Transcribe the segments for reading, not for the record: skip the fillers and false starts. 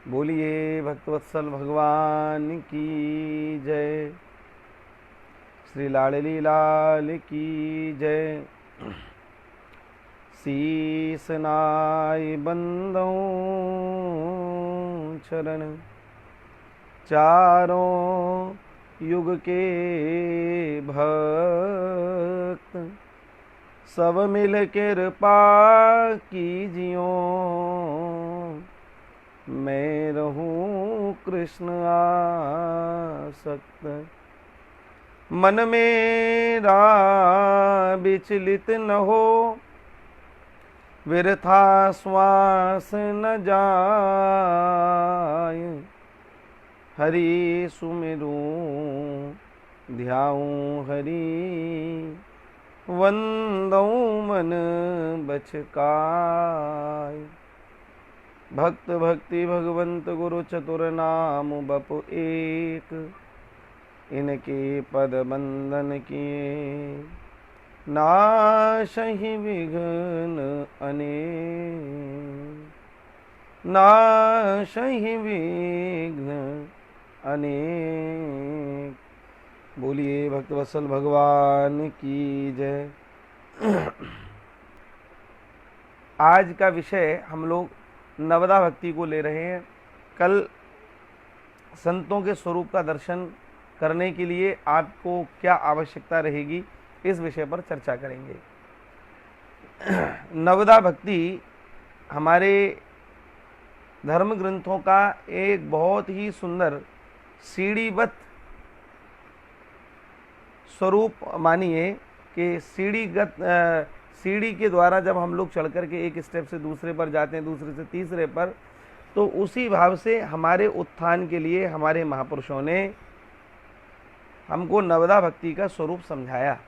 बोलिए भक्तवत्सल भगवान की जय। श्री लाडली लाल की जय। शीस नाय बंदों चरण, चारों युग के भक्त, सब मिल कृपा कीजियो, मैं रहूं कृष्ण आसक्त। मन मेरा विचलित न हो, व्यर्था श्वास न जाय, हरि सुमिरूं ध्याऊं हरि, वंदऊं मन बचकाय। भक्त भक्ति भगवंत गुरु चतुर नाम बपु एक, इनके पद बंदन किए, नाशहि विघ्न अनेक, नाशहि विघ्न अनेक। बोलिए भक्तवत्सल भगवान की जय। आज का विषय हम लोग नवदा भक्ति को ले रहे हैं। कल संतों के स्वरूप का दर्शन करने के लिए आपको क्या आवश्यकता रहेगी, इस विषय पर चर्चा करेंगे। नवदा भक्ति हमारे धर्म ग्रंथों का एक बहुत ही सुंदर सीढ़ीबद्ध स्वरूप मानिए कि सीढ़ी के द्वारा जब हम लोग चढ़ करके एक स्टेप से दूसरे पर जाते हैं, दूसरे से तीसरे पर, तो उसी भाव से हमारे उत्थान के लिए हमारे महापुरुषों ने हमको नवदा भक्ति का स्वरूप समझाया।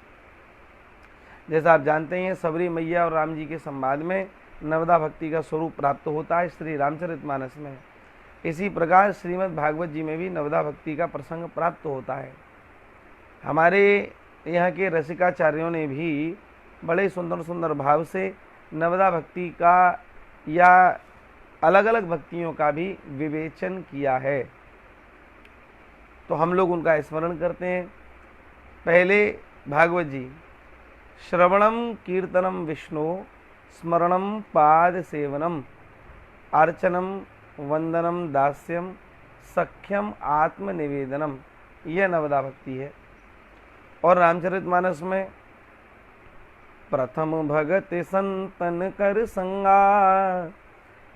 जैसा आप जानते हैं, सबरी मैया और राम जी के संवाद में नवदा भक्ति का स्वरूप प्राप्त होता है श्री रामचरितमानस में। इसी प्रकार श्रीमद् भागवत जी में भी नवदा भक्ति का प्रसंग प्राप्त होता है। हमारे यहाँ के रसिकाचार्यों ने भी बड़े सुंदर सुंदर भाव से नवदा भक्ति का या अलग अलग भक्तियों का भी विवेचन किया है, तो हम लोग उनका स्मरण करते हैं। पहले भागवत जी, श्रवणम कीर्तनम विष्णु, स्मरणम पाद सेवनम, अर्चनम वंदनम दास्यम, सख्यम आत्मनिवेदनम, यह नवदा भक्ति है। और रामचरितमानस में प्रथम भगति संतन कर संगा,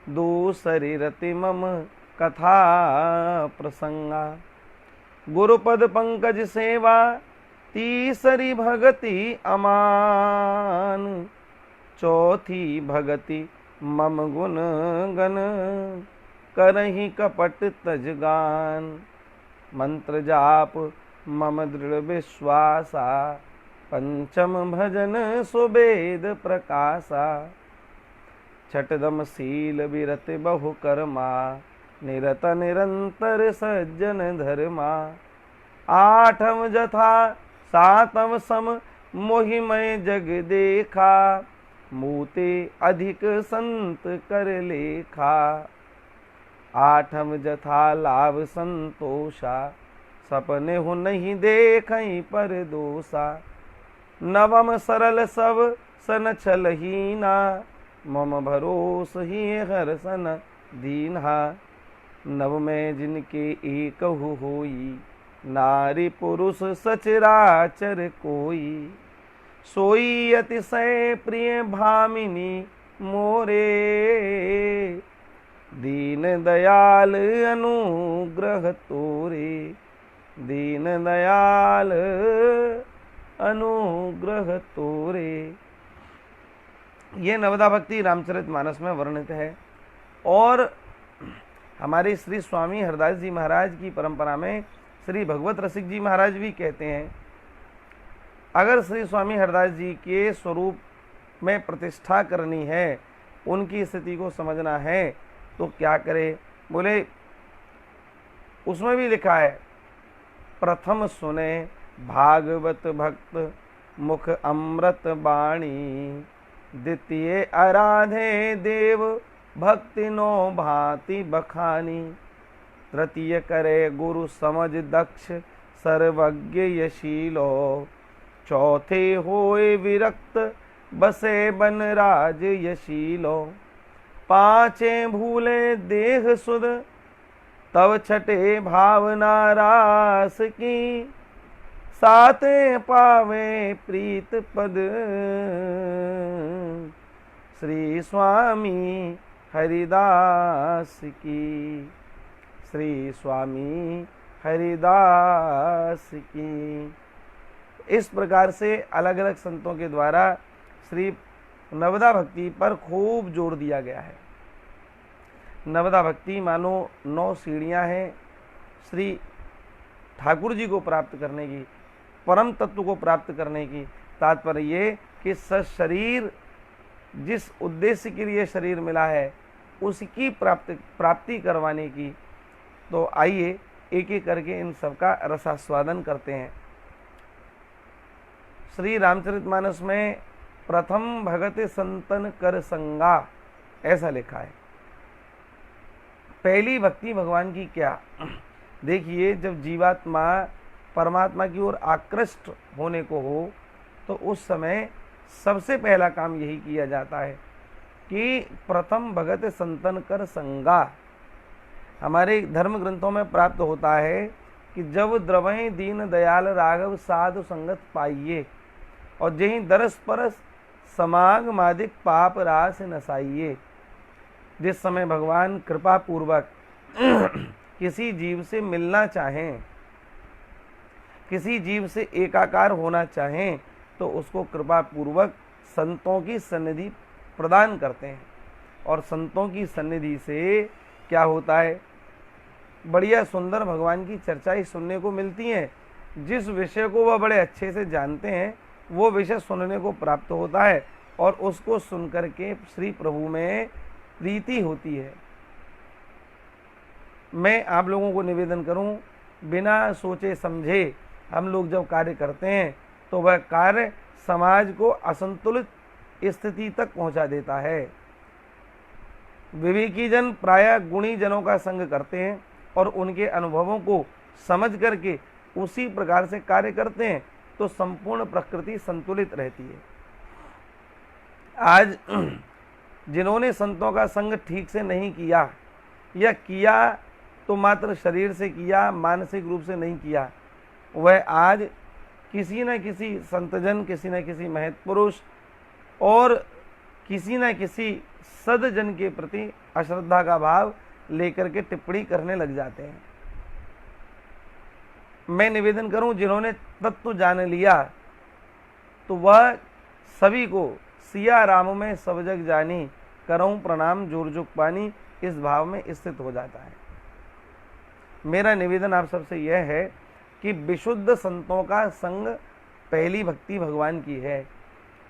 दूसरी रति मम कथा प्रसंगा, गुरुपद पंकज सेवा, तीसरी भगति अमान, चौथी भगति मम गुण गण, करहि कपट तजगान, मंत्र जाप मम दृढ़ विश्वासा, पंचम भजन सुबेद प्रकाशा, छठदम शील विरत बहु कर्मा, निरत निरंतर सज्जन धर्मा, आठम जथा सातम सम मोहिमय जग देखा, मूते अधिक संत कर लेखा, आठम जथा लाभ संतोषा, सपने हो नहीं देखई पर दोषा, नवम सरल सब सन छलहीना, मम भरोस ही हर सन दीन्हा, नव में जिनके एकहु होई, नारी पुरुष सचराचर कोई, सोई अतिशय प्रिय भामिनी मोरे, दीन दयाल अनुग्रह तोरे, दीन दयाल अनुग्रह तोरे। ये नवदा भक्ति रामचरितमानस में वर्णित है। और हमारे श्री स्वामी हरदास जी महाराज की परंपरा में श्री भगवत रसिक जी महाराज भी कहते हैं, अगर श्री स्वामी हरदास जी के स्वरूप में प्रतिष्ठा करनी है, उनकी स्थिति को समझना है, तो क्या करे। बोले उसमें भी लिखा है, प्रथम सुने भागवत भक्त मुख अमृत बाणी, द्वितीय आराधे देव भक्ति नो भांति बखानी। तृतीय करे गुरु समझ दक्ष सर्वज्ञ यशीलो। चौथे होए विरक्त बसे बन राज यशीलो। पांचे भूले देह सुध तब छठे भावना रास की। साते पावे प्रीत पद श्री स्वामी हरिदास की। श्री स्वामी हरिदास की। इस प्रकार से अलग अलग संतों के द्वारा श्री नवदा भक्ति पर खूब जोर दिया गया है। नवदा भक्ति मानो 9 सीढ़ियां हैं श्री ठाकुर जी को प्राप्त करने की, परम तत्व को प्राप्त करने की। तात्पर्य ये कि शरीर जिस उद्देश्य के लिए शरीर मिला है उसकी प्राप्ति करवाने की। तो आइए एक एक करके इन सब का रसास्वादन करते हैं। श्री रामचरितमानस में प्रथम भगत संतन कर संगा ऐसा लिखा है। पहली भक्ति भगवान की क्या? देखिए, जब जीवात्मा परमात्मा की ओर आकृष्ट होने को हो तो उस समय सबसे पहला काम यही किया जाता है कि प्रथम भगत संतन कर संगा। हमारे धर्म ग्रंथों में प्राप्त होता है कि जब द्रवैं दीन दयाल राघव साधु संगत पाइये, और जहीं दरस परस समाग मादिक पाप रास नसाइये। जिस समय भगवान कृपा पूर्वक किसी जीव से मिलना चाहें, किसी जीव से एकाकार होना चाहें, तो उसको कृपा पूर्वक संतों की सन्निधि प्रदान करते हैं। और संतों की सन्निधि से क्या होता है? बढ़िया सुंदर भगवान की चर्चाएं सुनने को मिलती हैं। जिस विषय को वह बड़े अच्छे से जानते हैं वो विषय सुनने को प्राप्त होता है, और उसको सुनकर के श्री प्रभु में प्रीति होती है। मैं आप लोगों को निवेदन करूं, बिना सोचे समझे हम लोग जब कार्य करते हैं तो वह कार्य समाज को असंतुलित स्थिति तक पहुंचा देता है। विवेकी जन प्रायः गुणी जनों का संग करते हैं और उनके अनुभवों को समझ करके उसी प्रकार से कार्य करते हैं, तो संपूर्ण प्रकृति संतुलित रहती है। आज जिन्होंने संतों का संग ठीक से नहीं किया, या किया तो मात्र शरीर से किया, मानसिक रूप से नहीं किया, वह आज किसी न किसी संतजन, किसी न किसी महत्पुरुष और किसी न किसी सदजन के प्रति अश्रद्धा का भाव लेकर के टिप्पणी करने लग जाते हैं। मैं निवेदन करूं, जिन्होंने तत्व जान लिया तो वह सभी को सिया राम में सब जग जानी, करऊं प्रणाम जोर जुग पानी, इस भाव में स्थित हो जाता है। मेरा निवेदन आप सबसे यह है कि विशुद्ध संतों का संग पहली भक्ति भगवान की है।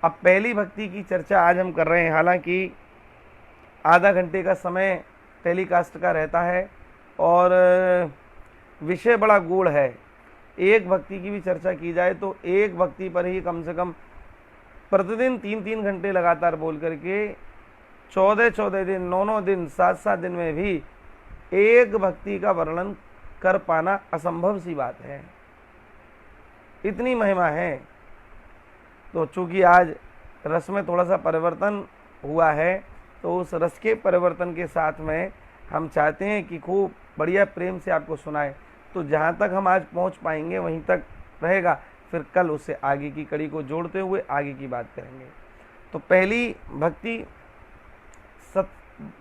अब पहली भक्ति की चर्चा आज हम कर रहे हैं। हालांकि आधा घंटे का समय टेलीकास्ट का रहता है और विषय बड़ा गूढ़ है। एक भक्ति की भी चर्चा की जाए तो एक भक्ति पर ही कम से कम प्रतिदिन 3-3 घंटे लगातार बोल करके 14-14 दिन, 9-9 दिन, 7-7 दिन में भी एक भक्ति का वर्णन कर पाना असंभव सी बात है। इतनी महिमा है। तो चूंकि आज रस में थोड़ा सा परिवर्तन हुआ है, तो उस रस के परिवर्तन के साथ में हम चाहते हैं कि खूब बढ़िया प्रेम से आपको सुनाए। तो जहाँ तक हम आज पहुँच पाएंगे वहीं तक रहेगा, फिर कल उससे आगे की कड़ी को जोड़ते हुए आगे की बात करेंगे। तो पहली भक्ति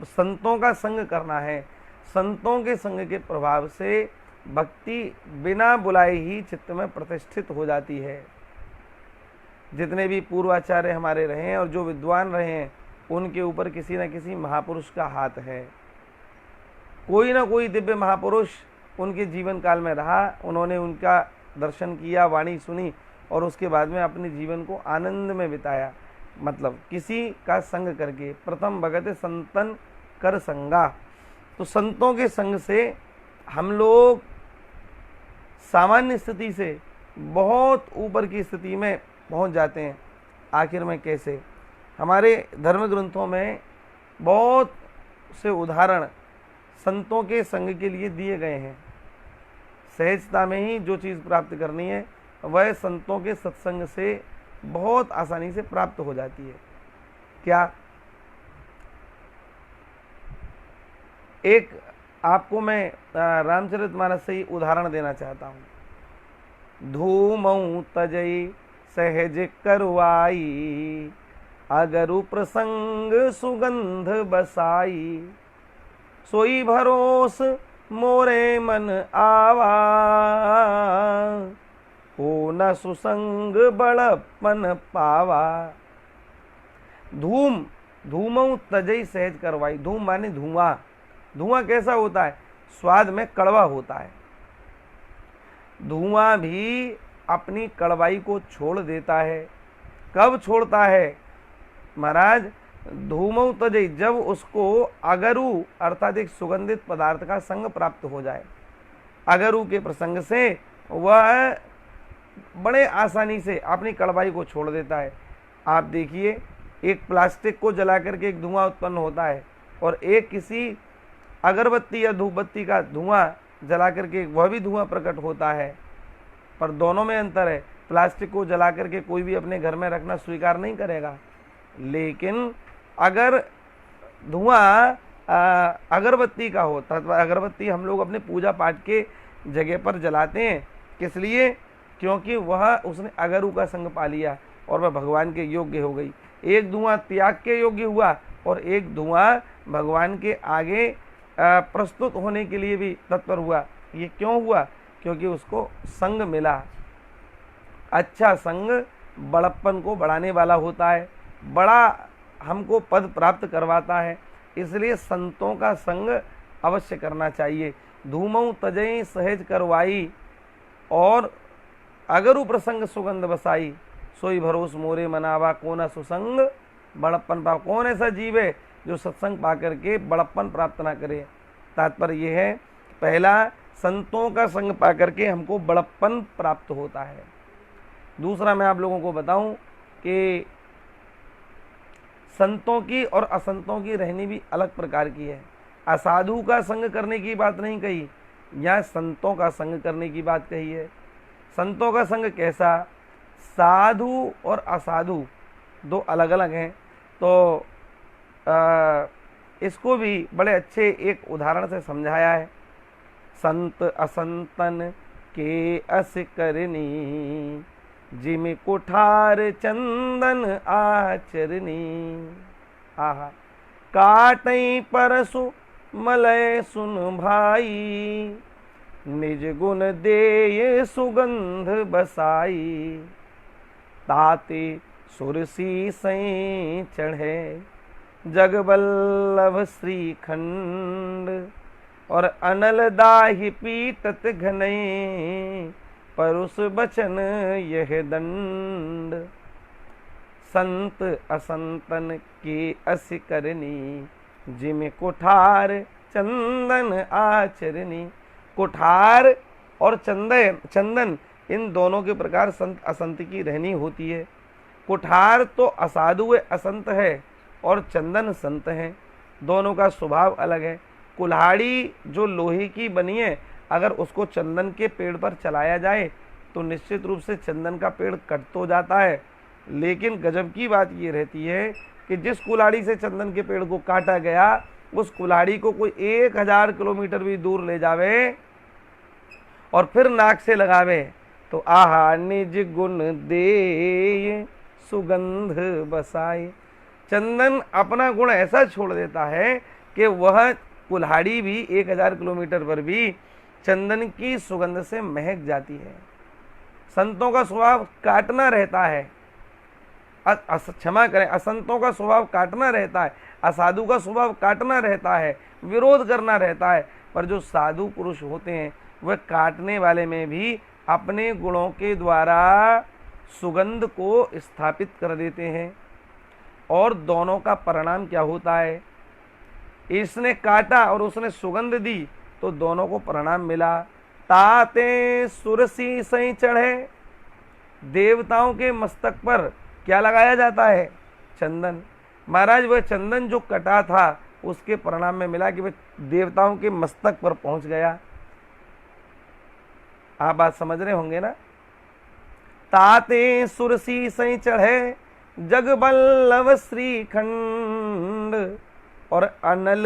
संतों का संग करना है। संतों के संग के प्रभाव से भक्ति बिना बुलाए ही चित्त में प्रतिष्ठित हो जाती है। जितने भी पूर्वाचार्य हमारे रहे हैं और जो विद्वान रहे हैं, उनके ऊपर किसी न किसी महापुरुष का हाथ है। कोई ना कोई दिव्य महापुरुष उनके जीवन काल में रहा, उन्होंने उनका दर्शन किया, वाणी सुनी और उसके बाद में अपने जीवन को आनंद में बिताया। मतलब किसी का संग करके। प्रथम भगत संतन कर संगा। तो संतों के संग से हम लोग सामान्य स्थिति से बहुत ऊपर की स्थिति में पहुंच जाते हैं। आखिर में कैसे? हमारे धर्म ग्रंथों में बहुत से उदाहरण संतों के संग के लिए दिए गए हैं। सहजता में ही जो चीज़ प्राप्त करनी है वह संतों के सत्संग से बहुत आसानी से प्राप्त हो जाती है। क्या? एक आपको मैं रामचरितमानस से ही उदाहरण देना चाहता हूँ। धूमऊ तजई सहज करवाई, अगरु प्रसंग सुगंध बसाई, सोई भरोस मोरे मन आवा, हो न सुसंग बड़पन पावा। धूम, धूमऊ तजई सहज करवाई। धूम माने धुआं। धुआं कैसा होता है? स्वाद में कड़वा होता है। धुआं भी अपनी कड़वाई को छोड़ देता है। कब छोड़ता है महाराज? धूमऊ तजई, जब उसको अगरु अर्थात एक सुगंधित पदार्थ का संग प्राप्त हो जाए। अगरु के प्रसंग से वह बड़े आसानी से अपनी कड़वाई को छोड़ देता है। आप देखिए, एक प्लास्टिक को जला करके एक धुआं उत्पन्न होता है और एक किसी अगरबत्ती या धूपबत्ती का धुआं जला करके वह भी धुआं प्रकट होता है, पर दोनों में अंतर है। प्लास्टिक को जला करके कोई भी अपने घर में रखना स्वीकार नहीं करेगा, लेकिन अगर धुआं अगरबत्ती का हो, तथा अगरबत्ती हम लोग अपने पूजा पाठ के जगह पर जलाते हैं। किस लिए? क्योंकि वह उसने अगरु का संग पा लिया और वह भगवान के योग्य हो गई। एक धुआं त्याग के योग्य हुआ और एक धुआं भगवान के आगे प्रस्तुत होने के लिए भी तत्पर हुआ। ये क्यों हुआ? क्योंकि उसको संग मिला। अच्छा संग बड़प्पन को बढ़ाने वाला होता है, बड़ा हमको पद प्राप्त करवाता है। इसलिए संतों का संग अवश्य करना चाहिए। धूमऊ तजई सहज करवाई और अगरु प्रसंग सुगंध बसाई, सोई भरोस मोरे मनावा, कोना सुसंग बड़प्पन पाव। कौन ऐसा जीव है जो सत्संग पा करके बड़प्पन प्राप्त ना करे? तात्पर्य यह है, पहला संतों का संग पा करके हमको बड़प्पन प्राप्त होता है। दूसरा मैं आप लोगों को बताऊं कि संतों की और असंतों की रहनी भी अलग प्रकार की है। असाधु का संग करने की बात नहीं कही, यहाँ संतों का संग करने की बात कही है। संतों का संग कैसा? साधु और असाधु दो अलग अलग हैं। तो इसको भी बड़े अच्छे एक उदाहरण से समझाया है। संत असंतन के अस करनी, जिम कुठार चंदन आचरनी। आहा, काटई परसु मलय सुन भाई, निज गुण देय सुगंध बसाई। ताते सुरसी सई चढ़े, जगबल्लभ श्रीखंड, और अनल दाहि पीतत घनई, परुष बचन यह दंड। संत असंतन के अस करनी, जिम कुठार चंदन आचरनी। कुठार और चंदन इन दोनों के प्रकार संत असंत की रहनी होती है। कुठार तो असाधु है, असंत है, और चंदन संत है। दोनों का स्वभाव अलग है। कुल्हाड़ी जो लोहे की बनी है, अगर उसको चंदन के पेड़ पर चलाया जाए तो निश्चित रूप से चंदन का पेड़ कट तो जाता है, लेकिन गजब की बात ये रहती है कि जिस कुल्हाड़ी से चंदन के पेड़ को काटा गया, उस कुल्हाड़ी को कोई 1000 किलोमीटर भी दूर ले जावे और फिर नाक से लगावे तो आहा, निज गुण दे सुगंध बसाए। चंदन अपना गुण ऐसा छोड़ देता है कि वह कुल्हाड़ी भी 1000 किलोमीटर पर भी चंदन की सुगंध से महक जाती है। संतों का स्वभाव काटना रहता है, क्षमा करें, असंतों का स्वभाव काटना रहता है, असाधु का स्वभाव काटना रहता है, विरोध करना रहता है। पर जो साधु पुरुष होते हैं वह काटने वाले में भी अपने गुणों के द्वारा सुगंध को स्थापित कर देते हैं। और दोनों का परिणाम क्या होता है? इसने काटा और उसने सुगंध दी तो दोनों को परिणाम मिला। ताते सुरसी सही चढ़े, देवताओं के मस्तक पर क्या लगाया जाता है? चंदन। महाराज वह चंदन जो कटा था उसके परिणाम में मिला कि वह देवताओं के मस्तक पर पहुंच गया। आप बात समझ रहे होंगे ना। ताते सुरसी सई चढ़े जग बल्लभ श्रीखंड, और अनल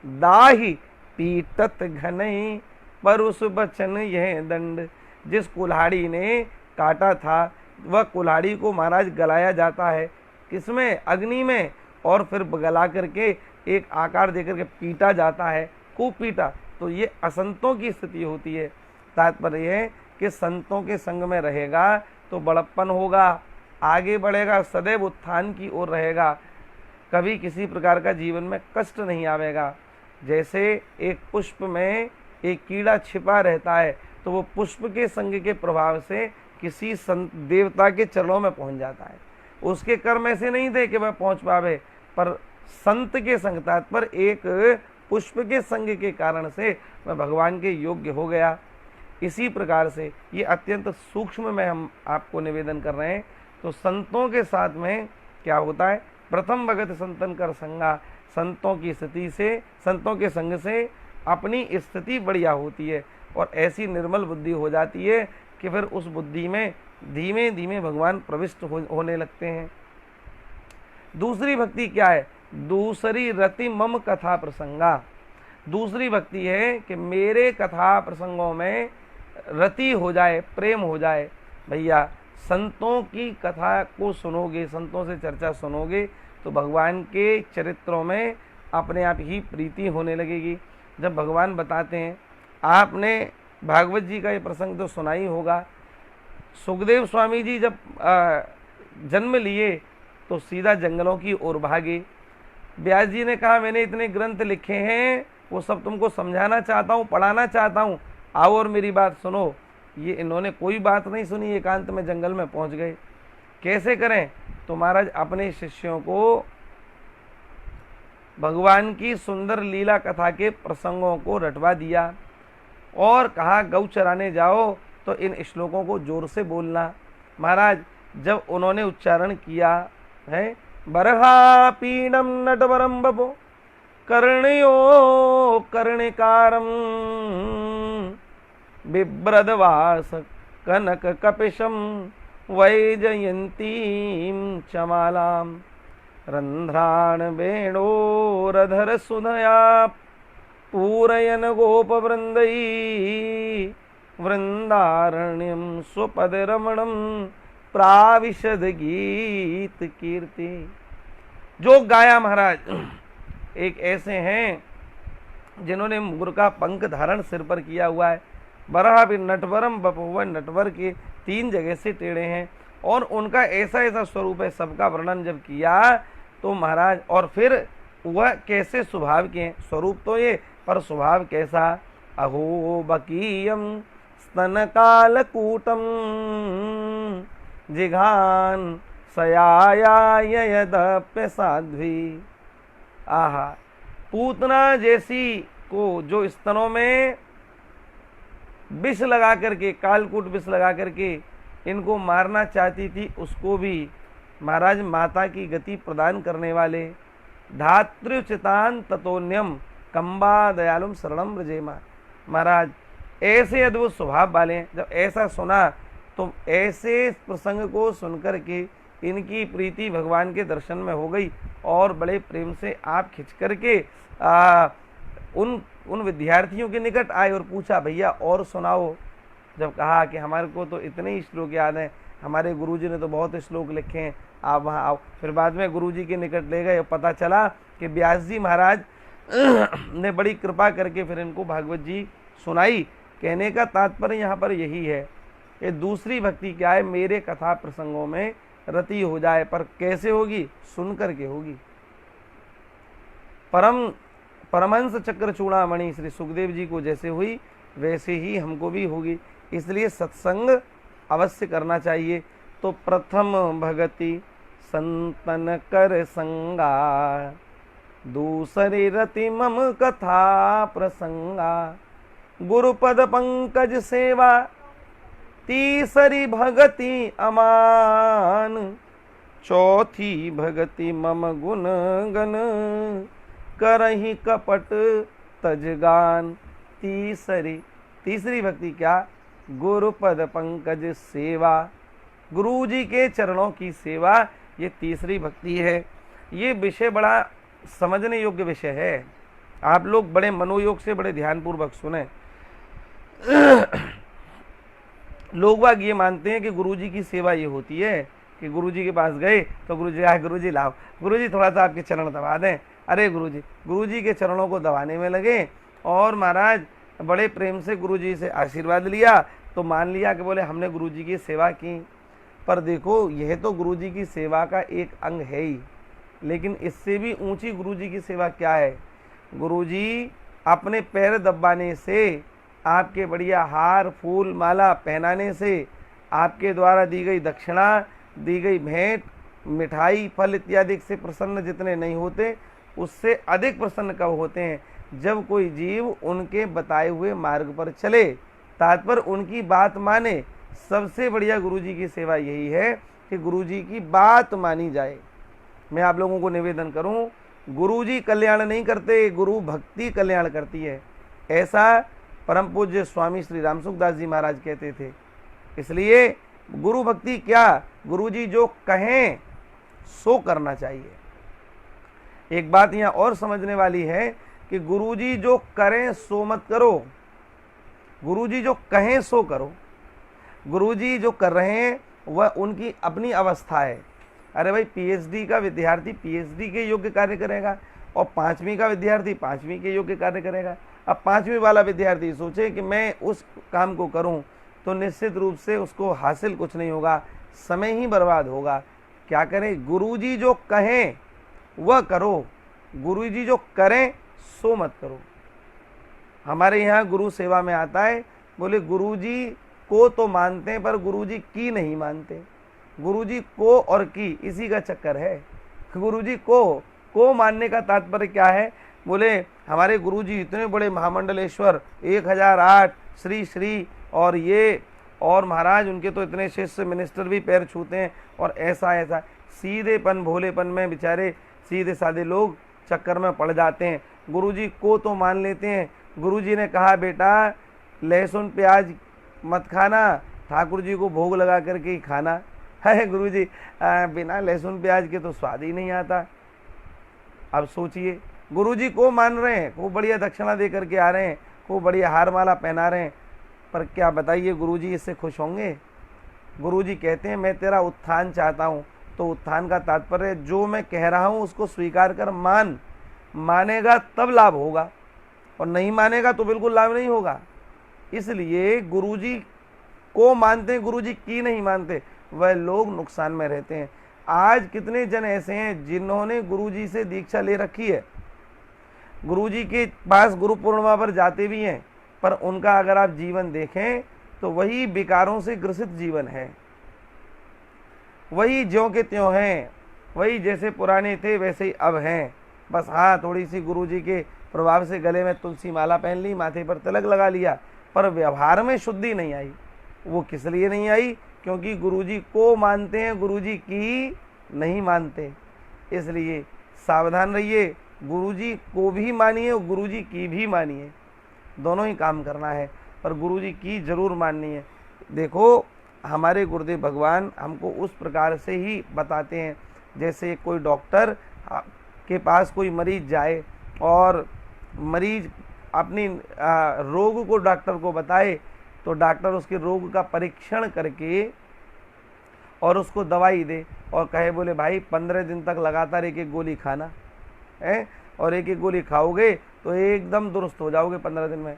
दाही पीटत घनई परुष बचन यह दंड। जिस कुल्हाड़ी ने काटा था वह कुल्हाड़ी को महाराज गलाया जाता है, किसमें? अग्नि में, और फिर गला करके एक आकार देकर के पीटा जाता है, खूब पीटा। तो ये असंतों की स्थिति होती है। तात्पर्य है कि संतों के संग में रहेगा तो बड़प्पन होगा, आगे बढ़ेगा, सदैव उत्थान की ओर रहेगा, कभी किसी प्रकार का जीवन में कष्ट नहीं आवेगा। जैसे एक पुष्प में एक कीड़ा छिपा रहता है तो वो पुष्प के संग के प्रभाव से किसी संत देवता के चरणों में पहुंच जाता है। उसके कर्म ऐसे नहीं थे कि वह पहुंच पावे, पर संत के संग, तात्पर्य एक पुष्प के संग के कारण से वह भगवान के योग्य हो गया। इसी प्रकार से ये अत्यंत सूक्ष्म में हम आपको निवेदन कर रहे हैं। तो संतों के साथ में क्या होता है? प्रथम भगत संतन कर संगा, संतों की स्थिति से, संतों के संग से अपनी स्थिति बढ़िया होती है और ऐसी निर्मल बुद्धि हो जाती है कि फिर उस बुद्धि में धीमे धीमे भगवान प्रविष्ट होने लगते हैं। दूसरी भक्ति क्या है? दूसरी रति मम कथा प्रसंगा। दूसरी भक्ति है कि मेरे कथा प्रसंगों में रति हो जाए, प्रेम हो जाए। भैया संतों की कथा को सुनोगे, संतों से चर्चा सुनोगे तो भगवान के चरित्रों में अपने आप ही प्रीति होने लगेगी। जब भगवान बताते हैं, आपने भागवत जी का ये प्रसंग तो सुना ही होगा। सुखदेव स्वामी जी जब जन्म लिए तो सीधा जंगलों की ओर भागे। व्यास जी ने कहा मैंने इतने ग्रंथ लिखे हैं, वो सब तुमको समझाना चाहता हूँ, पढ़ाना चाहता हूँ, आओ और मेरी बात सुनो। ये इन्होंने कोई बात नहीं सुनी, एकांत में जंगल में पहुंच गए। कैसे करें? तो महाराज अपने शिष्यों को भगवान की सुंदर लीला कथा के प्रसंगों को रटवा दिया और कहा गौ चराने जाओ तो इन श्लोकों को जोर से बोलना। महाराज जब उन्होंने उच्चारण किया है, बरहा पीणम नटवरम बपो कर्णयो कर्णिकारम बिभ्रदवास कनक कपिशम वैजयंतीम चमालाम रंध्राण वेणोरधर सुधया पूरयन गोपवृंदई वृंदारण्यम स्वपद रमणम प्राविशद गीत कीर्ति। जो गाया महाराज एक ऐसे हैं जिन्होंने मुर का पंख धारण सिर पर किया हुआ है। बरहा भी नटवरम बपुआ, नटवर के 3 जगह से टेढ़े हैं और उनका ऐसा ऐसा स्वरूप है। सबका वर्णन जब किया तो महाराज, और फिर वह कैसे स्वभाव के हैं, स्वरूप तो ये पर स्वभाव कैसा? अहो बकीयम स्तन कालकूटम जिघान सयायायदप्य साध्वी। आहा, पूतना जैसी को जो स्तनों में विष लगा करके, कालकूट विष लगा करके इनको मारना चाहती थी, उसको भी महाराज माता की गति प्रदान करने वाले धात्र्युचितान ततोन्यम कंबा दयालुम शरणम व्रजेमा। महाराज ऐसे अद्भुत स्वभाव वाले हैं। जब ऐसा सुना तो ऐसे प्रसंग को सुनकर के इनकी प्रीति भगवान के दर्शन में हो गई और बड़े प्रेम से आप खिंच करके उन विद्यार्थियों के निकट आए और पूछा भैया और सुनाओ। जब कहा कि हमारे को तो इतने ही श्लोक याद हैं, हमारे गुरुजी ने तो बहुत श्लोक लिखे हैं, आप वहाँ आओ। फिर बाद में गुरुजी के निकट ले गए, पता चला कि व्यास जी महाराज ने बड़ी कृपा करके फिर इनको भागवत जी सुनाई। कहने का तात्पर्य यहाँ पर यही है कि दूसरी भक्ति क्या है? मेरे कथा प्रसंगों में रति हो जाए। पर कैसे होगी? सुन करके होगी। परमहंस चक्र चूड़ामणि श्री सुखदेव जी को जैसे हुई वैसे ही हमको भी होगी। इसलिए सत्संग अवश्य करना चाहिए। तो प्रथम भगति संतन कर संगा, दूसरी रति मम कथा प्रसंगा, गुरुपद पंकज सेवा, तीसरी भगति अमान, चौथी भगति मम गुण गण, करहि कपट तजगान। तीसरी भक्ति क्या? गुरु पद पंकज सेवा, गुरु जी के चरणों की सेवा, ये तीसरी भक्ति है। ये विषय बड़ा समझने योग्य विषय है, आप लोग बड़े मनोयोग से बड़े ध्यानपूर्वक सुने। लोग बाग ये मानते हैं कि गुरुजी की सेवा ये होती है कि गुरुजी के पास गए तो गुरुजी आए, गुरुजी लाओ, गुरुजी थोड़ा सा आपके चरण दबा दें। अरे गुरुजी के चरणों को दबाने में लगे और महाराज बड़े प्रेम से गुरुजी से आशीर्वाद लिया तो मान लिया कि बोले हमने गुरुजी की सेवा की। पर देखो यह तो गुरुजी की सेवा का एक अंग है ही, लेकिन इससे भी ऊंची गुरुजी की सेवा क्या है? गुरुजी अपने पैर दबाने से, आपके बढ़िया हार फूल माला पहनाने से, आपके द्वारा दी गई दक्षिणा, दी गई भेंट, मिठाई फल इत्यादि से प्रसन्न जितने नहीं होते, उससे अधिक प्रसन्न कब होते हैं? जब कोई जीव उनके बताए हुए मार्ग पर चले, तात्पर्य उनकी बात माने। सबसे बढ़िया गुरुजी की सेवा यही है कि गुरुजी की बात मानी जाए। मैं आप लोगों को निवेदन करूं, गुरुजी कल्याण नहीं करते, गुरु भक्ति कल्याण करती है। ऐसा परम पूज्य स्वामी श्री रामसुखदास जी महाराज कहते थे। इसलिए गुरु भक्ति क्या? गुरुजी जो कहें सो करना चाहिए। एक बात यहाँ और समझने वाली है कि गुरुजी जो करें सो मत करो, गुरुजी जो कहें सो करो। गुरुजी जो कर रहे हैं वह उनकी अपनी अवस्था है। अरे भाई पीएचडी का विद्यार्थी पीएचडी के योग्य कार्य करेगा और 5वीं का विद्यार्थी 5वीं के योग्य कार्य करेगा। अब 5वीं वाला विद्यार्थी सोचे कि मैं उस काम को करूं तो निश्चित रूप से उसको हासिल कुछ नहीं होगा, समय ही बर्बाद होगा। क्या करें? गुरुजी जो कहें वह करो, गुरुजी जो करें सो मत करो। हमारे यहाँ गुरु सेवा में आता है, बोले गुरुजी को तो मानते हैं पर गुरुजी की नहीं मानते। गुरुजी को और की इसी का चक्कर है। गुरुजी को मानने का तात्पर्य क्या है? बोले हमारे गुरुजी इतने बड़े महामंडलेश्वर 1008 श्री और ये और महाराज उनके तो इतने शिष्य मिनिस्टर भी पैर छूते हैं और ऐसा सीधेपन भोलेपन में बेचारे सीधे साधे लोग चक्कर में पड़ जाते हैं। गुरुजी को तो मान लेते हैं। गुरुजी ने कहा बेटा लहसुन प्याज मत खाना, ठाकुर जी को भोग लगा करके ही खाना है। गुरुजी बिना लहसुन प्याज के तो स्वाद ही नहीं आता। अब सोचिए, गुरुजी को मान रहे हैं, खूब बढ़िया दक्षिणा दे करके आ रहे हैं, खूब बढ़िया हार माला पहना रहे हैं, पर क्या बताइए गुरुजी इससे खुश होंगे? गुरुजी कहते हैं मैं तेरा उत्थान चाहता हूँ। तो उत्थान का तात्पर्य जो मैं कह रहा हूँ उसको स्वीकार कर मान। मानेगा तब लाभ होगा और नहीं मानेगा तो बिल्कुल लाभ नहीं होगा। इसलिए गुरुजी को मानते हैं, गुरुजी की नहीं मानते, वह लोग नुकसान में रहते हैं। आज कितने जन ऐसे हैं जिन्होंने गुरुजी से दीक्षा ले रखी है, गुरुजी के पास गुरु पूर्णिमा पर जाते भी हैं, पर उनका अगर आप जीवन देखें तो वही विकारों से ग्रसित जीवन है, वही ज्यों के त्यों हैं, वही जैसे पुराने थे वैसे ही अब हैं। बस हाँ थोड़ी सी गुरुजी के प्रभाव से गले में तुलसी माला पहन ली, माथे पर तिलक लगा लिया, पर व्यवहार में शुद्धि नहीं आई। वो किस लिए नहीं आई? क्योंकि गुरुजी को मानते हैं, गुरुजी की नहीं मानते। इसलिए सावधान रहिए, गुरुजी को भी मानिए और गुरुजी की भी मानिए, दोनों ही काम करना है, पर गुरुजी की जरूर माननी है। देखो हमारे गुरुदेव भगवान हमको उस प्रकार से ही बताते हैं, जैसे कोई डॉक्टर के पास कोई मरीज जाए और मरीज अपनी रोग को डॉक्टर को बताए तो डॉक्टर उसके रोग का परीक्षण करके और उसको दवाई दे और कहे बोले भाई 15 दिन तक लगातार एक एक गोली खाना है और एक एक गोली खाओगे तो एकदम दुरुस्त हो जाओगे 15 दिन में।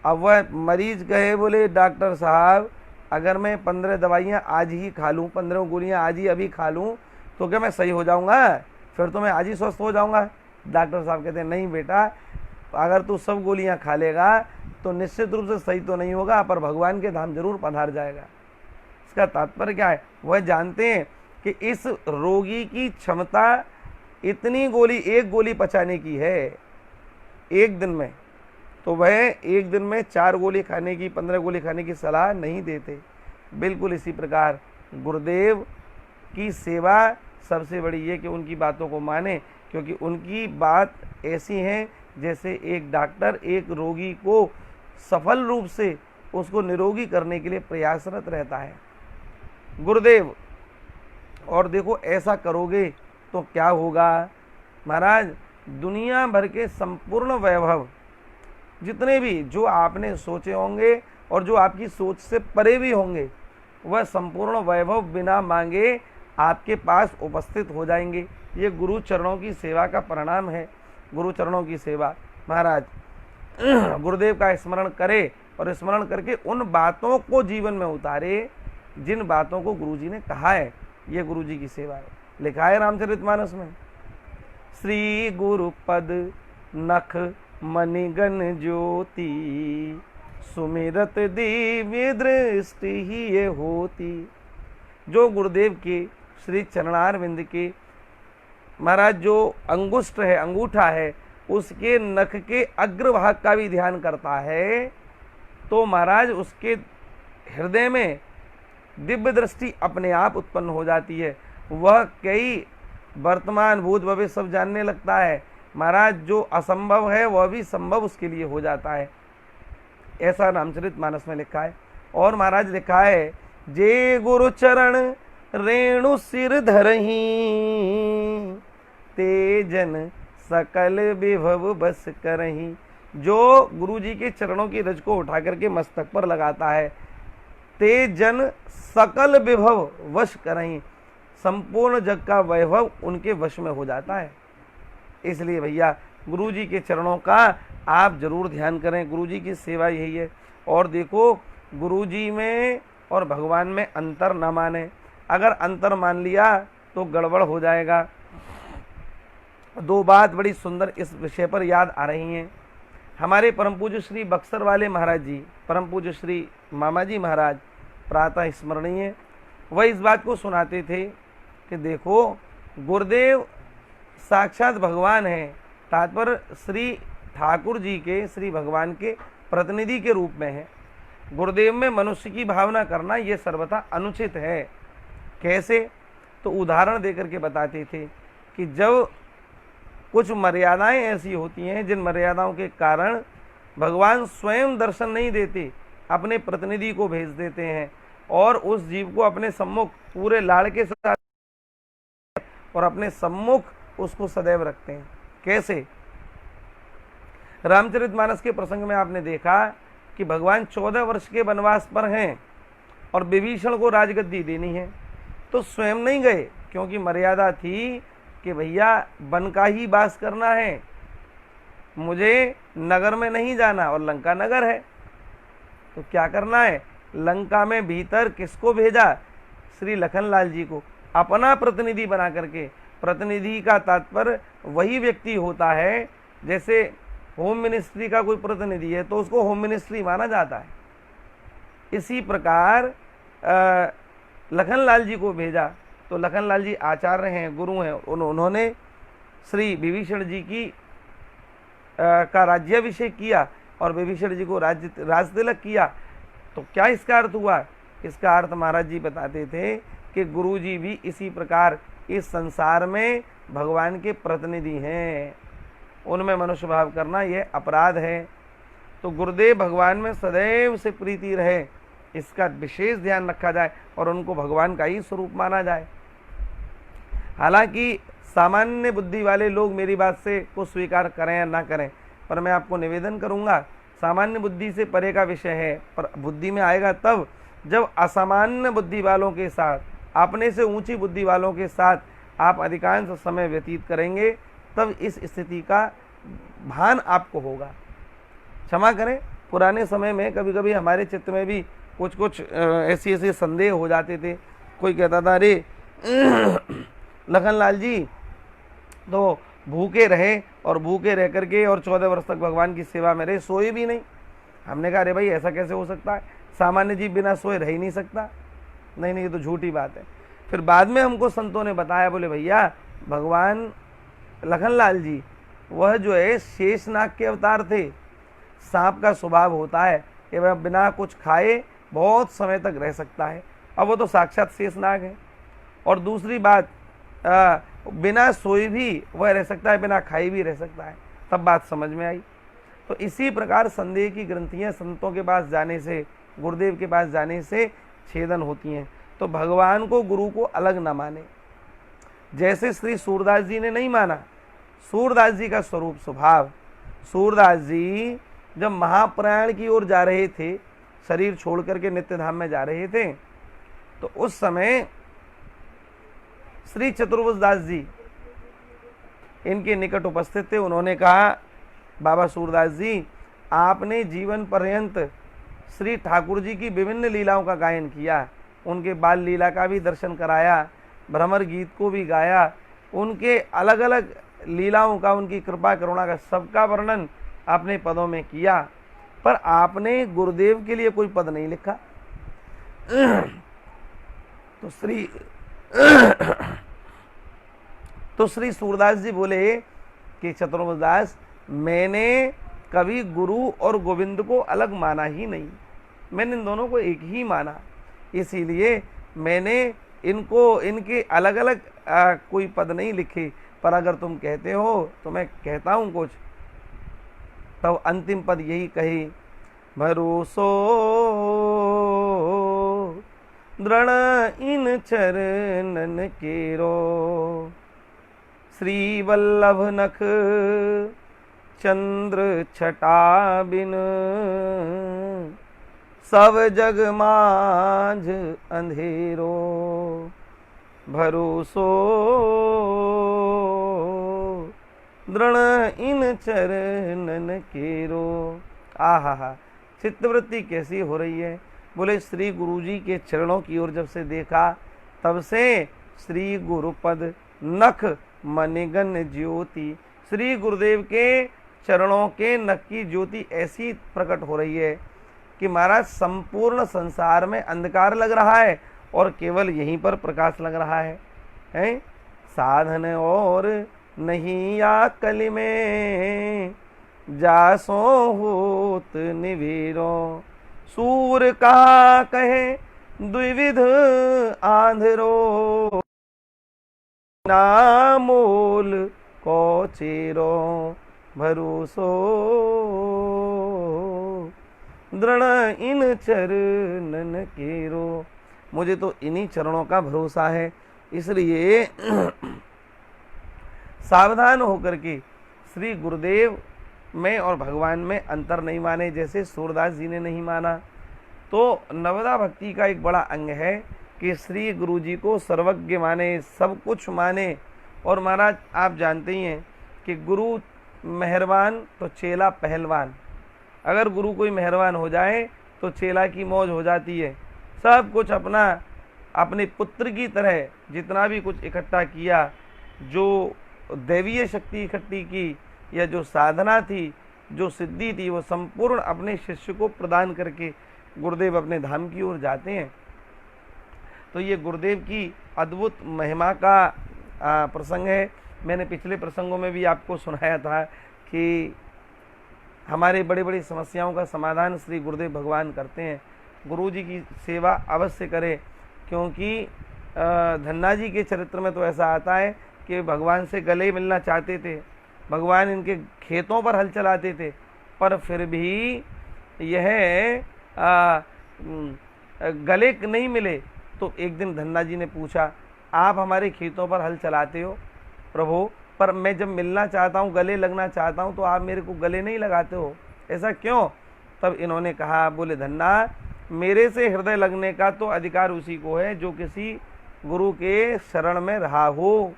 अब वह मरीज कहे बोले डॉक्टर साहब अगर मैं 15 दवाइयाँ आज ही खा लूँ, 15 गोलियाँ आज ही अभी खा लूँ तो क्या मैं सही हो जाऊँगा? फिर तो मैं आज ही स्वस्थ हो जाऊँगा। डॉक्टर साहब कहते हैं नहीं बेटा, अगर तू सब गोलियाँ खा लेगा तो निश्चित रूप से सही तो नहीं होगा, पर भगवान के धाम जरूर पधार जाएगा। इसका तात्पर्य क्या है? वह जानते हैं कि इस रोगी की क्षमता इतनी गोली, एक गोली पचाने की है एक दिन में, तो वह एक दिन में 4 गोली खाने की, 15 गोली खाने की सलाह नहीं देते। बिल्कुल इसी प्रकार गुरुदेव की सेवा सबसे बड़ी ये कि उनकी बातों को माने, क्योंकि उनकी बात ऐसी है जैसे एक डॉक्टर एक रोगी को सफल रूप से उसको निरोगी करने के लिए प्रयासरत रहता है। गुरुदेव, और देखो ऐसा करोगे तो क्या होगा महाराज, दुनिया भर के संपूर्ण वैभव जितने भी जो आपने सोचे होंगे और जो आपकी सोच से परे भी होंगे, वह संपूर्ण वैभव बिना मांगे आपके पास उपस्थित हो जाएंगे। ये गुरु चरणों की सेवा का परिणाम है। गुरु चरणों की सेवा महाराज, गुरुदेव का स्मरण करे और स्मरण करके उन बातों को जीवन में उतारे जिन बातों को गुरुजी ने कहा है। ये गुरुजी की सेवा है। लिखा है रामचरितमानस में, श्री गुरुपद नख मणिगण ज्योति, सुमिरत दिव्य दृष्टि ही ये होती। जो गुरुदेव के श्री चरणारविंद के महाराज जो अंगुष्ठ है, अंगूठा है, उसके नख के अग्रभाग का भी ध्यान करता है तो महाराज उसके हृदय में दिव्य दृष्टि अपने आप उत्पन्न हो जाती है। वह कई वर्तमान भूत भविष्य सब जानने लगता है। महाराज जो असंभव है वह भी संभव उसके लिए हो जाता है। ऐसा रामचरितमानस में लिखा है। और महाराज लिखा है, जे गुरु चरण रेणु सिर धरही, ते जन सकल विभव बस करही। जो गुरु जी के चरणों की रज को उठा करके मस्तक पर लगाता है, ते जन सकल विभव वश करही, संपूर्ण जग का वैभव उनके वश में हो जाता है। इसलिए भैया गुरु जी के चरणों का आप जरूर ध्यान करें। गुरु जी की सेवा यही है। और देखो, गुरु जी में और भगवान में अंतर न माने। अगर अंतर मान लिया तो गड़बड़ हो जाएगा। दो बात बड़ी सुंदर इस विषय पर याद आ रही हैं। हमारे परम पूज्य श्री बक्सर वाले महाराज जी, परम पूज्य श्री मामा जी महाराज, प्रातः स्मरणीय, वह इस बात को सुनाते थे कि देखो, गुरुदेव साक्षात भगवान है। तात्पर्य श्री ठाकुर जी के, श्री भगवान के प्रतिनिधि के रूप में है। गुरुदेव में मनुष्य की भावना करना यह सर्वथा अनुचित है। कैसे? तो उदाहरण देकर के बताते थे कि जब कुछ मर्यादाएं ऐसी होती हैं जिन मर्यादाओं के कारण भगवान स्वयं दर्शन नहीं देते, अपने प्रतिनिधि को भेज देते हैं और उस जीव को अपने सम्मुख पूरे लाड़ के साथ और अपने सम्मुख उसको सदैव रखते हैं। कैसे? रामचरितमानस के प्रसंग में आपने देखा कि भगवान 14 वर्ष के वनवास पर हैं और विभीषण को राजगद्दी देनी है, तो स्वयं नहीं गए, क्योंकि मर्यादा थी कि भैया वन का ही वास करना है, मुझे नगर में नहीं जाना, और लंका नगर है। तो क्या करना है? लंका में भीतर किसको भेजा? श्री लखनलाल जी को अपना प्रतिनिधि बना करके। प्रतिनिधि का तात्पर्य वही व्यक्ति होता है, जैसे होम मिनिस्ट्री का कोई प्रतिनिधि है तो उसको होम मिनिस्ट्री माना जाता है। इसी प्रकार लखनलाल जी को भेजा, तो लखनलाल जी आचार्य हैं, गुरु हैं, उन्होंने श्री विभीषण जी की का राज्याभिषेक किया और विभीषण जी को राज तिलक किया। तो क्या इसका अर्थ हुआ? इसका अर्थ महाराज जी बताते थे कि गुरु जी भी इसी प्रकार इस संसार में भगवान के प्रतिनिधि हैं, उनमें मनुष्य भाव करना यह अपराध है। तो गुरुदेव भगवान में सदैव से प्रीति रहे, इसका विशेष ध्यान रखा जाए और उनको भगवान का ही स्वरूप माना जाए। हालांकि सामान्य बुद्धि वाले लोग मेरी बात से को स्वीकार करें या ना करें, पर मैं आपको निवेदन करूंगा, सामान्य बुद्धि से परे का विषय है, पर बुद्धि में आएगा तब जब असामान्य बुद्धि वालों के साथ, अपने से ऊंची बुद्धि वालों के साथ आप अधिकांश समय व्यतीत करेंगे, तब इस स्थिति का भान आपको होगा। क्षमा करें, पुराने समय में कभी कभी हमारे चित्त में भी कुछ कुछ ऐसी ऐसे संदेह हो जाते थे। कोई कहता था, अरे लखनलाल जी तो भूखे रहे और भूखे रह करके और 14 वर्ष तक भगवान की सेवा में रहे, सोए भी नहीं। हमने कहा, अरे भाई ऐसा कैसे हो सकता है, सामान्य जीव बिना सोए रह ही नहीं सकता। नहीं नहीं, ये तो झूठी बात है। फिर बाद में हमको संतों ने बताया, बोले भैया भगवान लखनलाल जी वह जो है शेषनाग के अवतार थे। सांप का स्वभाव होता है कि वह बिना कुछ खाए बहुत समय तक रह सकता है, अब वो तो साक्षात शेषनाग है। और दूसरी बात, बिना सोए भी वह रह सकता है, बिना खाए भी रह सकता है। तब बात समझ में आई। तो इसी प्रकार संदेह की ग्रंथियां संतों के पास जाने से, गुरुदेव के पास जाने से छेदन होती हैं। तो भगवान को, गुरु को अलग ना माने। जैसे श्री सूरदास जी ने नहीं माना, सूरदास जी का स्वरूप स्वभाव, सूरदास जी जब महाप्रयाण की ओर जा रहे थे, शरीर छोड़ करके नित्य धाम में जा रहे थे, तो उस समय श्री चतुर्भुज दास जी इनके निकट उपस्थित थे। उन्होंने कहा, बाबा सूरदास जी, आपने जीवन पर्यंत श्री ठाकुर जी की विभिन्न लीलाओं का गायन किया, उनके बाल लीला का भी दर्शन कराया, भ्रमर गीत को भी गाया, उनके अलग अलग लीलाओं का, उनकी कृपा करुणा का सबका वर्णन आपने पदों में किया, पर आपने गुरुदेव के लिए कोई पद नहीं लिखा। तो श्री सूरदास जी बोले कि चतुर्भुज दास, मैंने कभी गुरु और गोविंद को अलग माना ही नहीं, मैंने इन दोनों को एक ही माना, इसीलिए मैंने इनको, इनके अलग अलग कोई पद नहीं लिखे। पर अगर तुम कहते हो तो मैं कहता हूं कुछ। तब अंतिम पद यही कही, भरोसो दृढ़ इन चरणन केरो, श्री वल्लभ नख चंद्र छटा बिन, सब जग मांझ अंधेरो, भरोसो दृढ़ इन चरणन केरो। आहा, चित्तवृत्ति कैसी हो रही है। बोले श्री गुरुजी के चरणों की ओर जब से देखा, तब से श्री गुरुपद नख मनिगन ज्योति, श्री गुरुदेव के चरणों के नख की ज्योति ऐसी प्रकट हो रही है कि महाराज संपूर्ण संसार में अंधकार लग रहा है और केवल यहीं पर प्रकाश लग रहा है। हैं? साधन और नहीं या कली में, जासो होत निवीरो, सूर का कहे द्विविध आंधरो, नामोल को चेरो, भरोसो दृढ़ इन चरणन केरो। मुझे तो इन्हीं चरणों का भरोसा है, इसलिए सावधान होकर के श्री गुरुदेव में और भगवान में अंतर नहीं माने, जैसे सूरदास जी ने नहीं माना। तो नवदा भक्ति का एक बड़ा अंग है कि श्री गुरु जी को सर्वज्ञ माने, सब कुछ माने। और महाराज आप जानते ही हैं कि गुरु मेहरबान तो चेला पहलवान। अगर गुरु कोई मेहरबान हो जाए तो चेला की मौज हो जाती है। सब कुछ अपना, अपने पुत्र की तरह जितना भी कुछ इकट्ठा किया, जो दैवीय शक्ति इकट्ठी की या जो साधना थी, जो सिद्धि थी, वो संपूर्ण अपने शिष्य को प्रदान करके गुरुदेव अपने धाम की ओर जाते हैं। तो ये गुरुदेव की अद्भुत महिमा का प्रसंग है। मैंने पिछले प्रसंगों में भी आपको सुनाया था कि हमारे बड़ी बड़ी समस्याओं का समाधान श्री गुरुदेव भगवान करते हैं। गुरु जी की सेवा अवश्य करें, क्योंकि धन्ना जी के चरित्र में तो ऐसा आता है कि भगवान से गले मिलना चाहते थे, भगवान इनके खेतों पर हल चलाते थे, पर फिर भी यह गले नहीं मिले। तो एक दिन धन्ना जी ने पूछा, आप हमारे खेतों पर हल चलाते हो प्रभु, पर मैं जब मिलना चाहता हूँ, गले लगना चाहता हूँ, तो आप मेरे को गले नहीं लगाते हो, ऐसा क्यों? तब इन्होंने कहा, बोले धन्ना, मेरे से हृदय लगने का तो अधिकार उसी को है जो किसी गुरु के शरण में रहा हो।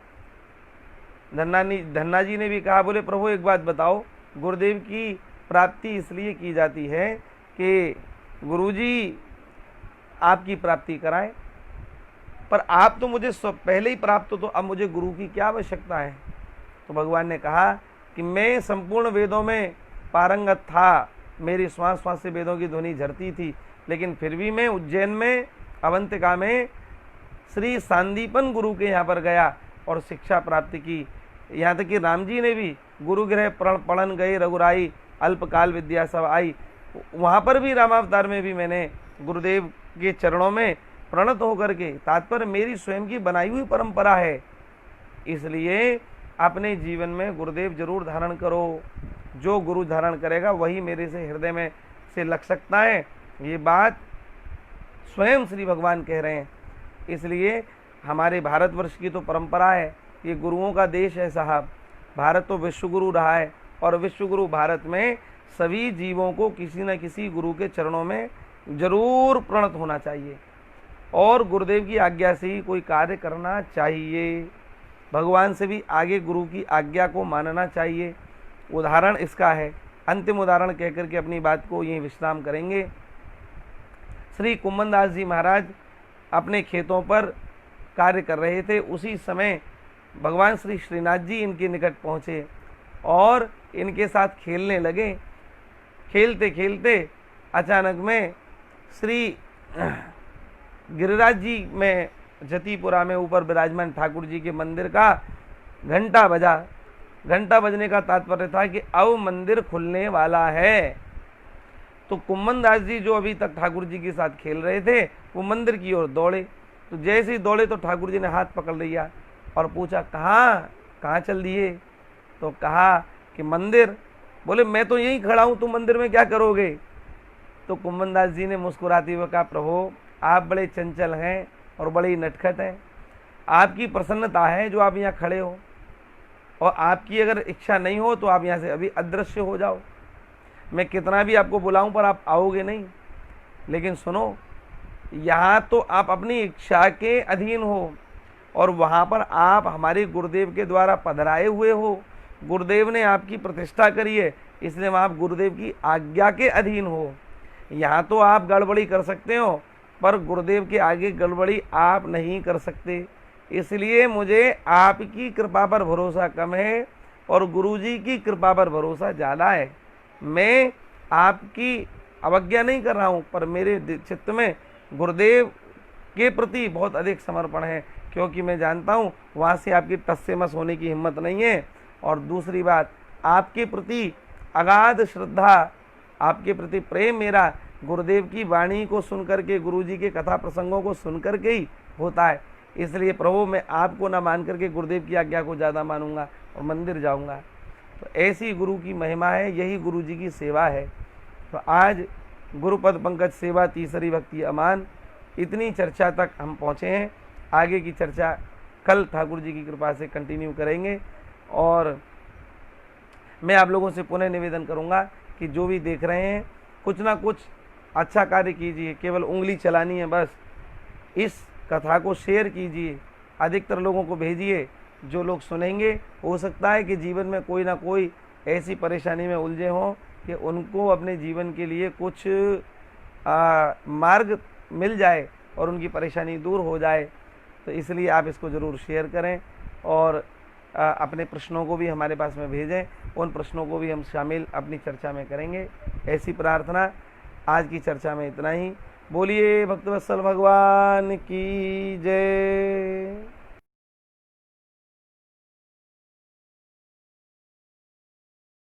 धन्ना जी ने भी कहा, बोले प्रभु एक बात बताओ, गुरुदेव की प्राप्ति इसलिए की जाती है कि गुरुजी आपकी प्राप्ति कराएं, पर आप तो मुझे पहले ही प्राप्त हो, तो अब मुझे गुरु की क्या आवश्यकता है? तो भगवान ने कहा कि मैं संपूर्ण वेदों में पारंगत था, मेरी श्वास श्वास से वेदों की ध्वनि झरती थी, लेकिन फिर भी मैं उज्जैन में, अवंतिका में श्री सांदीपन गुरु के यहाँ पर गया और शिक्षा प्राप्त की। यहाँ तक कि राम जी ने भी गुरु गृह पढ़न गए रघुराई, अल्पकाल विद्या सब आई। वहाँ पर भी रामावतार में भी मैंने गुरुदेव के चरणों में प्रणत होकर के, तात्पर्य मेरी स्वयं की बनाई हुई परंपरा है, इसलिए अपने जीवन में गुरुदेव जरूर धारण करो। जो गुरु धारण करेगा वही मेरे से हृदय में से लग सकता है। ये बात स्वयं श्री भगवान कह रहे हैं। इसलिए हमारे भारतवर्ष की तो परंपरा है, ये गुरुओं का देश है साहब। भारत तो विश्व गुरु रहा है और विश्व गुरु भारत में सभी जीवों को किसी न किसी गुरु के चरणों में जरूर प्रणत होना चाहिए और गुरुदेव की आज्ञा से ही कोई कार्य करना चाहिए। भगवान से भी आगे गुरु की आज्ञा को मानना चाहिए। उदाहरण इसका है, अंतिम उदाहरण कहकर के अपनी बात को यहीं विश्राम करेंगे। श्री कुम्मन दास जी महाराज अपने खेतों पर कार्य कर रहे थे। उसी समय भगवान श्री श्रीनाथ जी इनके निकट पहुँचे और इनके साथ खेलने लगे। खेलते खेलते अचानक में श्री गिरिराज जी में जतीपुरा में ऊपर विराजमान ठाकुर जी के मंदिर का घंटा बजा। घंटा बजने का तात्पर्य था कि अब मंदिर खुलने वाला है। तो कुम्मन दास जी जो अभी तक ठाकुर जी के साथ खेल रहे थे वो मंदिर की ओर दौड़े। तो जैसे ही दौड़े तो ठाकुर जी ने हाथ पकड़ लिया और पूछा, कहाँ चल दिए? तो कहा कि मंदिर। बोले मैं तो यहीं खड़ा हूँ, तुम मंदिर में क्या करोगे? तो कुम्मन दास जी ने मुस्कुराते हुए कहा, प्रभु आप बड़े चंचल हैं और बड़े ही नटखट हैं। आपकी प्रसन्नता है जो आप यहाँ खड़े हो, और आपकी अगर इच्छा नहीं हो तो आप यहाँ से अभी अदृश्य हो जाओ। मैं कितना भी आपको बुलाऊं पर आप आओगे नहीं। लेकिन सुनो, यहाँ तो आप अपनी इच्छा के अधीन हो और वहाँ पर आप हमारे गुरुदेव के द्वारा पधराए हुए हो। गुरुदेव ने आपकी प्रतिष्ठा करी है, इसलिए वहाँ आप गुरुदेव की आज्ञा के अधीन हो। यहाँ तो आप गड़बड़ी कर सकते हो पर गुरुदेव के आगे गड़बड़ी आप नहीं कर सकते। इसलिए मुझे आपकी कृपा पर भरोसा कम है और गुरुजी की कृपा पर भरोसा ज़्यादा है। मैं आपकी अवज्ञा नहीं कर रहा हूँ, पर मेरे चित्त में गुरुदेव के प्रति बहुत अधिक समर्पण है, क्योंकि मैं जानता हूँ वहाँ से आपकी टस से मस होने की हिम्मत नहीं है। और दूसरी बात, आपके प्रति अगाध श्रद्धा, आपके प्रति प्रेम मेरा गुरुदेव की वाणी को सुनकर के, गुरुजी के कथा प्रसंगों को सुनकर के ही होता है। इसलिए प्रभु मैं आपको ना मान करके गुरुदेव की आज्ञा को ज़्यादा मानूंगा और मंदिर जाऊंगा। तो ऐसी गुरु की महिमा है, यही गुरुजी की सेवा है। तो आज गुरुपद पंकज सेवा तीसरी भक्ति अमान, इतनी चर्चा तक हम पहुँचे हैं। आगे की चर्चा कल ठाकुर जी की कृपा से कंटिन्यू करेंगे। और मैं आप लोगों से पुनः निवेदन करूंगा कि जो भी देख रहे हैं कुछ ना कुछ अच्छा कार्य कीजिए। केवल उंगली चलानी है बस। इस कथा को शेयर कीजिए, अधिकतर लोगों को भेजिए। जो लोग सुनेंगे, हो सकता है कि जीवन में कोई ना कोई ऐसी परेशानी में उलझे हों कि उनको अपने जीवन के लिए कुछ मार्ग मिल जाए और उनकी परेशानी दूर हो जाए। तो इसलिए आप इसको ज़रूर शेयर करें और अपने प्रश्नों को भी हमारे पास में भेजें। उन प्रश्नों को भी हम शामिल अपनी चर्चा में करेंगे, ऐसी प्रार्थना। आज की चर्चा में इतना ही। बोलिए भक्तवत्सल भगवान की जय।